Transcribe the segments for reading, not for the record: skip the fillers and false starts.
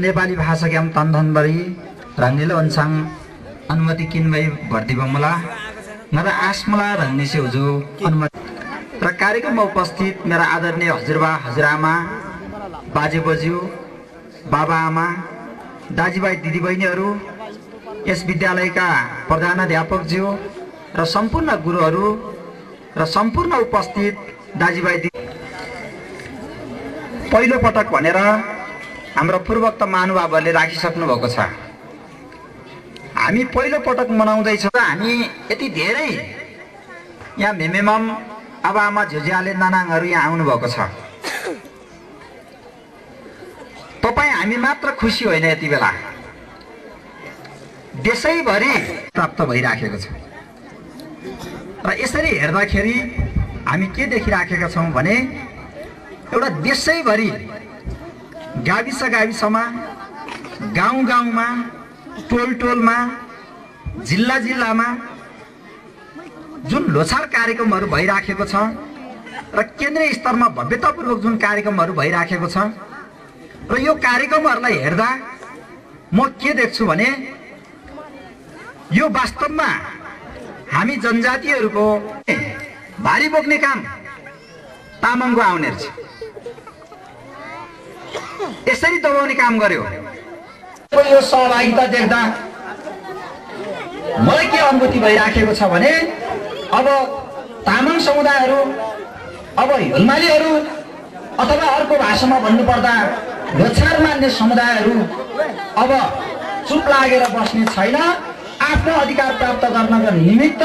नेपाली भाषा क्याम तन्धनबरी रंगीला वंशांग अनुमति किनबई भर्ती बमला नर आसमला रंगने से हुजु अनुमति र कार्यक्रममा उपस्थित मेरा आदरणीय हजुरबा हजुरआमा बाजे बज्यू बाबा आमा दाजुभाइ दिदीबहिनीहरू यस विद्यालयका प्रधानाध्यापकज्यू र सम्पूर्ण गुरुहरू र सम्पूर्ण उपस्थित दाजुभाइ पहिलो पटक भनेर हाम्रो पूर्वोक्त महानुभावहरूले राखिसक्नु भएको छ। हामी पहिलो पटक मनाउँदै छौं। हामी यति धेरै यहाँ मेमेमम आबाआमा झुझ्याले नानाङहरू यहाँ आउनु भएको छ। तपाई हामी मात्र खुसी होइन, यति बेला देशैभरि प्राप्त भइराखेको छ। र यसरी हेर्दाखेरि हामी के देखिराखेका छौं भने एउटा देशैभरि गाविस गाविसमा गाउँ गाउँमा टोल टोलमा जिल्ला जिल्लामा जुन लोछार कार्यक्रमहरू भइराखेको छ र केन्द्रीय स्तरमा भव्यतापूर्वक जुन कार्यक्रमहरू भइराखेको छ र यो कार्यक्रमहरूलाई हेर्दा म के देख्छु भने यो वास्तवमा हामी जनजातिहरूको भारी बोक्ने काम तामाङको आउनेहरु छ। यसरी दबाउने काम गर्यो। यो सहभागिता देख्दा मलाई के अनुभूति भइराखेको छ भने अब तामाङ समुदायहरू, अब हिलमालीहरू अथवा अर्को भाषामा भन्नुपर्दा लोछार मान्ने समुदायहरू अब चुप लागेर बस्ने छैन। आफ्नो अधिकार प्राप्त गर्नका निमित्त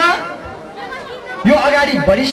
यो अगाडि बढी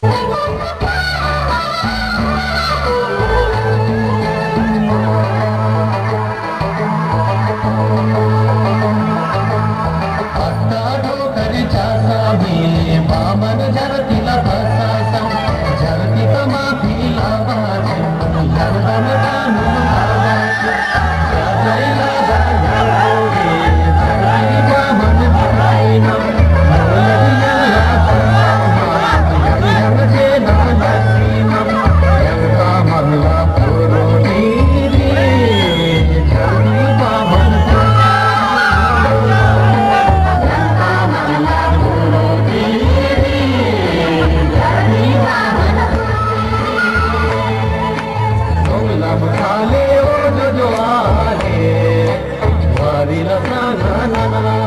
na na na